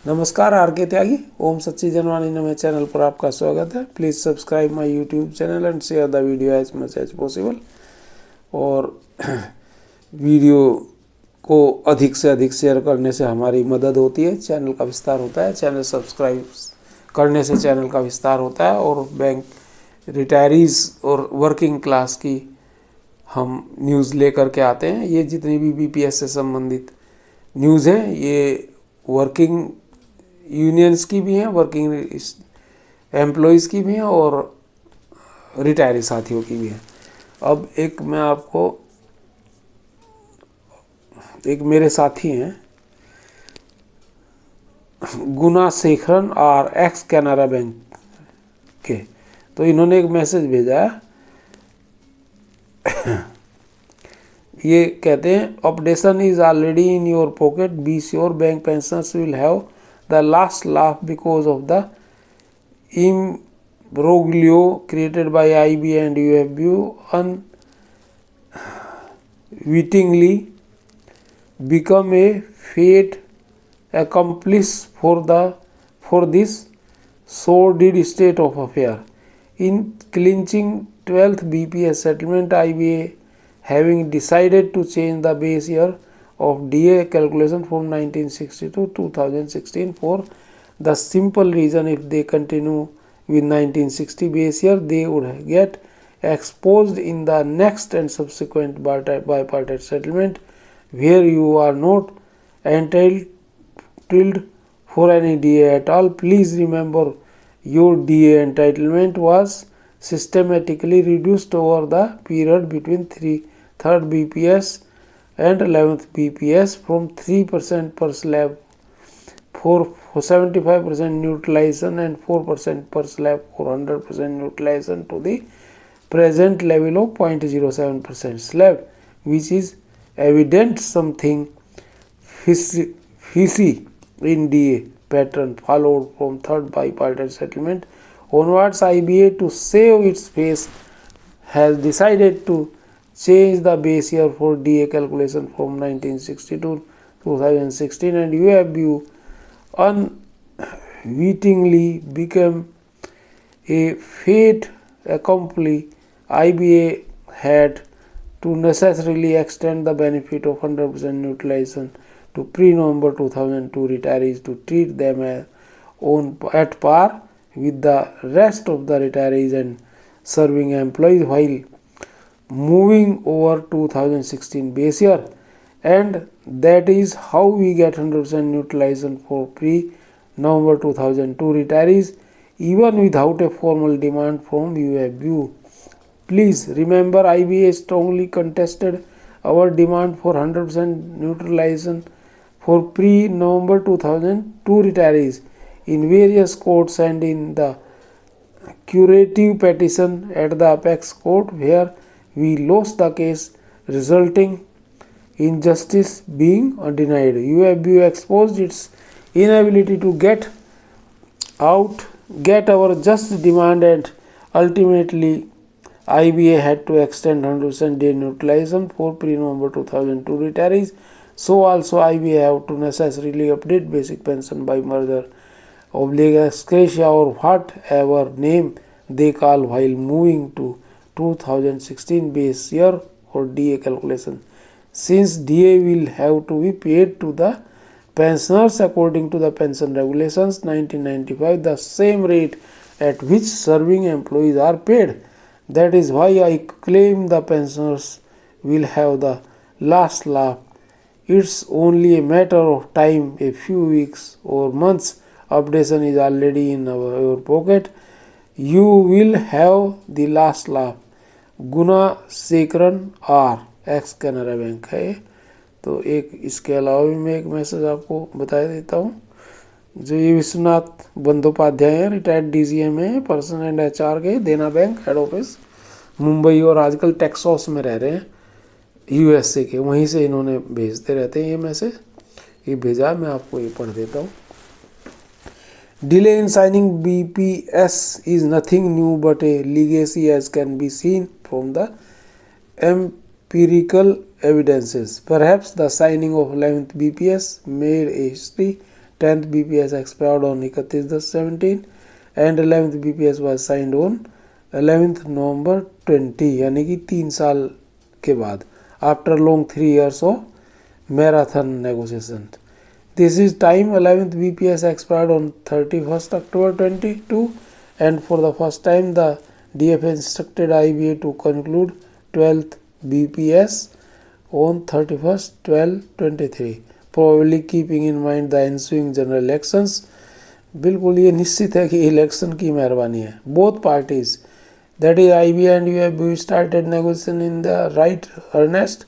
नमस्कार आर के त्यागी, ओम सच्ची जनवाणी नमे चैनल पर आपका स्वागत है। Please subscribe my YouTube channel and share the video as much as possible. और वीडियो को अधिक से अधिक शेयर करने से हमारी मदद होती है, चैनल का विस्तार होता है। चैनल सब्सक्राइब करने से चैनल का विस्तार होता है और बैंक रिटायरीज़ और वर्किंग क्लास की हम न्यूज़ लेकर के आते हैं। ये जितनी भी बीपीएस से संबंधित न्यूज़ हैं, ये वर्किंग यूनियंस की भी हैं, वर्किंग एम्प्लॉयज़ की भी हैं और रिटायरी साथियों की भी हैं। अब एक मैं आपको, एक मेरे साथी हैं गुणाशेखरन और एक्स कैनरा बैंक के, तो इन्होंने एक मैसेज भेजा है। ये कहते हैं, updation is already in your pocket, be sure bank pensioners will have the last laugh because of the imbroglio created by IB and UFU unwittingly become a fait accompli for this sordid state of affair. In clinching 12th BPS settlement, IBA having decided to change the base year of DA calculation from 1960 to 2016 for the simple reason if they continue with 1960 base year, they would get exposed in the next and subsequent bipartite settlement where you are not entitled for any DA at all. Please remember your DA entitlement was systematically reduced over the period between 3rd BPS and 11th BPS from 3% per slab for 75% neutralization and 4% per slab for 100% neutralization to the present level of 0.07% slab, which is evident something fishy in DA pattern followed from 3rd bipartite settlement onwards. IBA, to save its face, has decided to change the base year for DA calculation from 1960 to 2016, and UFU unwittingly became a fait accompli. IBA had to necessarily extend the benefit of 100% neutralization to pre-November 2002 retirees to treat them at par with the rest of the retirees and serving employees while moving over 2016 base year, and that is how we get 100% neutralization for pre-November 2002 retirees even without a formal demand from UFU. Please remember, IBA strongly contested our demand for 100% neutralization for pre-November 2002 retirees in various courts and in the curative petition at the apex court, where we lost the case, resulting in justice being denied. UFU exposed its inability to get our just demand, and ultimately IBA had to extend 100% day neutralization for pre-November 2002 retirees. So also IBA have to necessarily update basic pension by merger, excretia, or whatever name they call while moving to 2016 base year for DA calculation, since DA will have to be paid to the pensioners according to the pension regulations 1995, the same rate at which serving employees are paid. That is why I claim the pensioners will have the last laugh. It's only a matter of time, a few weeks or months. Updation is already in your pocket. You will have the last laugh. Gunasekaran R, ex Canara bank है। तो एक इसके अलावा भी मैं एक message आपको बता देता हूँ। जो ये विश्वनाथ बंदोपाध्याय हैं, रिटायर्ड DGM है, पर्सन एंड HR के, देना बैंक हेड ऑफिस मुंबई, और आजकल टेक्सास में रह रहे हैं, USA के। वहीं से इन्होंने भेजते रहते हैं ये मैसेज। ये भेजा, मैं आपको ये पढ़ देता हूँ। Delay in signing BPS is nothing new but a legacy, as can be seen from the empirical evidences. Perhaps the signing of 11th BPS made a history 10th BPS expired on 31/10/17 and 11th BPS was signed on 11th November 20, यानी कि 3 साल के बाद, after long 3 years of marathon negotiation. This is time 11th BPS expired on 31st October 22, and for the first time the DFA instructed IBA to conclude 12th BPS on 31st 12/23, probably keeping in mind the ensuing general elections. बिल्कुल ये निश्चित है कि election की मेहरबानी है. Both parties, that is IBA and UFB, started negotiation in the right earnest,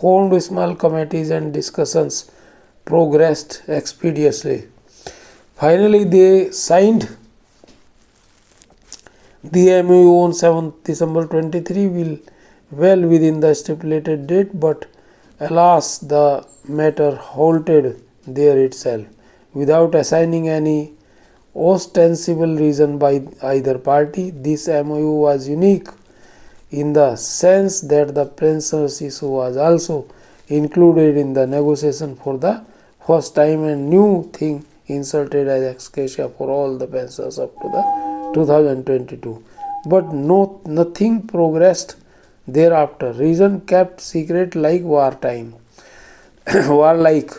formed small committees and discussions progressed expeditiously. Finally, they signed the MOU on 7th December 23, well within the stipulated date, but alas, the matter halted there itself, without assigning any ostensible reason by either party. This MOU was unique in the sense that the pensioners issue was also included in the negotiation for the first time, and new thing inserted as ex gratia for all the pensioners up to the 2022. But nothing progressed thereafter. Reason kept secret like wartime. Warlike.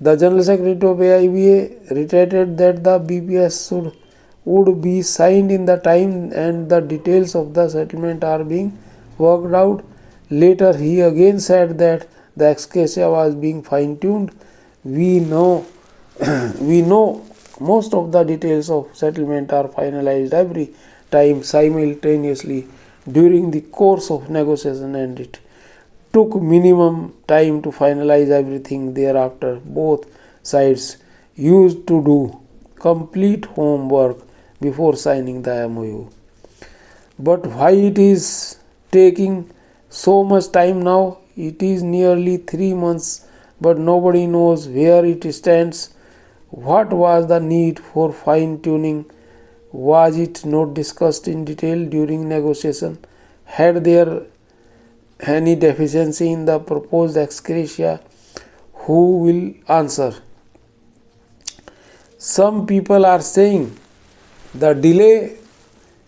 The General Secretary of AIBA reiterated that the BPS would be signed in the time and the details of the settlement are being worked out. Later, he again said that the ex gratia was being fine-tuned. We know most of the details of settlement are finalized every time simultaneously during the course of negotiation, and it took minimum time to finalize everything thereafter. Both sides used to do complete homework before signing the MOU. But why it is taking so much time now? It is nearly 3 months, but nobody knows where it stands. What was the need for fine-tuning? Was it not discussed in detail during negotiation? Had there any deficiency in the proposed ex gratia? Who will answer? Some people are saying the delay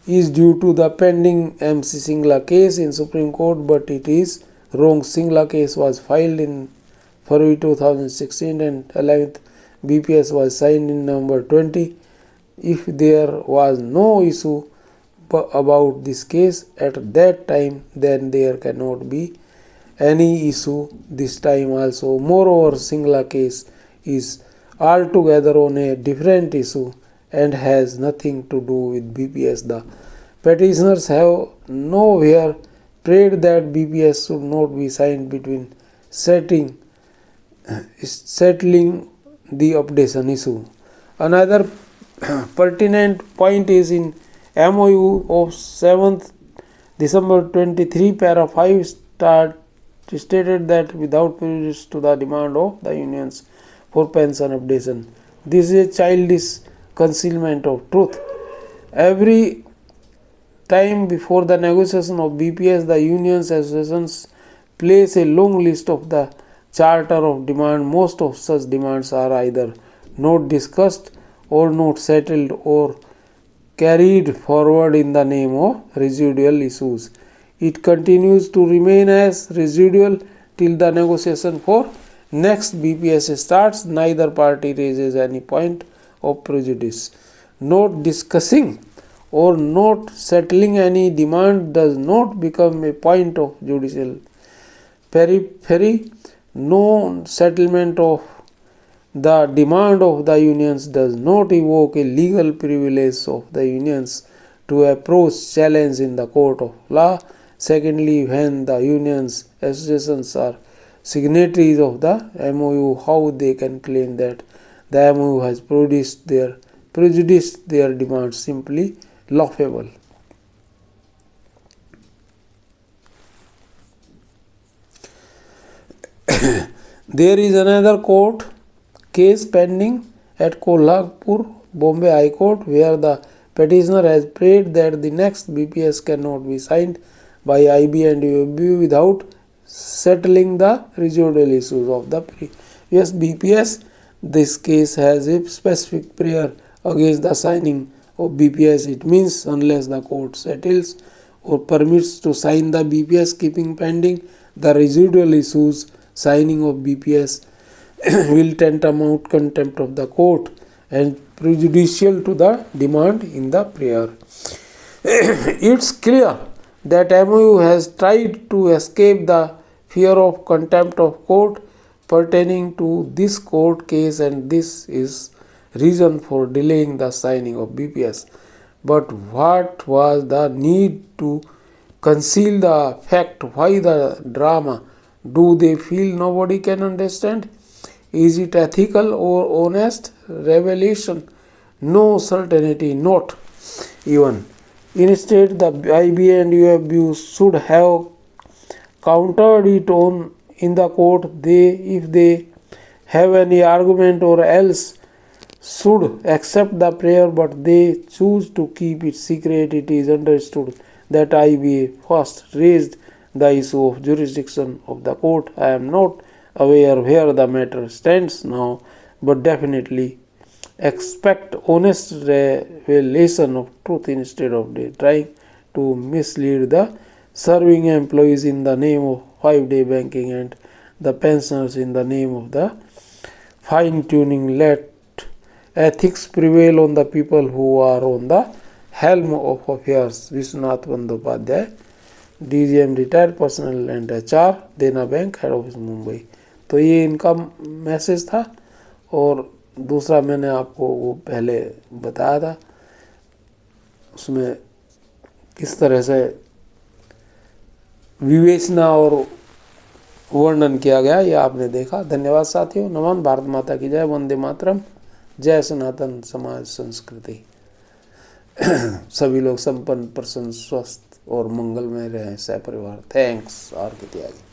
is due to the pending MC Singla case in Supreme Court, but it is wrong. Singla case was filed in February 2016 and 11th BPS was signed in November 20. If there was no issue about this case at that time, then there cannot be any issue this time also. Moreover, Singla case is altogether on a different issue and has nothing to do with BPS. The petitioners have nowhere prayed that BPS should not be signed between settling the updation issue. Another pertinent point is in MOU of 7th December 23, para 5 stated that without prejudice to the demand of the unions for pension updation. This is a childish concealment of truth. Every time before the negotiation of BPS, the unions associations place a long list of the charter of demand. Most of such demands are either not discussed or not settled or carried forward in the name of residual issues. It continues to remain as residual till the negotiation for next BPS starts. Neither party raises any point of prejudice. Not discussing or not settling any demand does not become a point of judicial periphery. No settlement of the demand of the unions does not evoke a legal privilege of the unions to approach challenge in the court of law. Secondly, when the unions associations are signatories of the MOU, how they can claim that the MOU has prejudiced their demands? Simply laughable. There is another court case pending at Kolhapur, Bombay High Court, where the petitioner has prayed that the next BPS cannot be signed by IB and UFB without settling the residual issues of the previous BPS. This case has a specific prayer against the signing of BPS. It means unless the court settles or permits to sign the BPS keeping pending the residual issues, signing of BPS will tantamount contempt of the court and prejudicial to the demand in the prayer. It's clear that MOU has tried to escape the fear of contempt of court pertaining to this court case, and this is reason for delaying the signing of BPS. But what was the need to conceal the fact? Why the drama? Do they feel nobody can understand? Is it ethical or honest revelation? No certainty, not even. Instead, the IBA and UFB should have countered it on in the court. If they have any argument or else, should accept the prayer, but they choose to keep it secret. It is understood that IBA first raised the issue of jurisdiction of the court. I am not aware where the matter stands now, but definitely expect honest revelation of truth instead of trying to mislead the serving employees in the name of 5-day banking and the pensioners in the name of the fine tuning. Let ethics prevail on the people who are on the helm of affairs. Vishwanath Bandopadhyay, DGM retired personnel and HR, Dena bank, head office Mumbai. तो ये इनका message था। और दूसरा मैंने आपको वो पहले बताया था, उसमें किस तरह से विवेचना और वर्णन किया गया, ये आपने देखा। धन्यवाद साथियों। नमन। भारत माता की जय। वंदे मातरम। जय सनातन समाज संस्कृति। सभी लोग संपन्न, प्रसन्न, स्वस्थ और मंगलमय रहें, सह परिवार। थैंक्स। और कितनी आगे।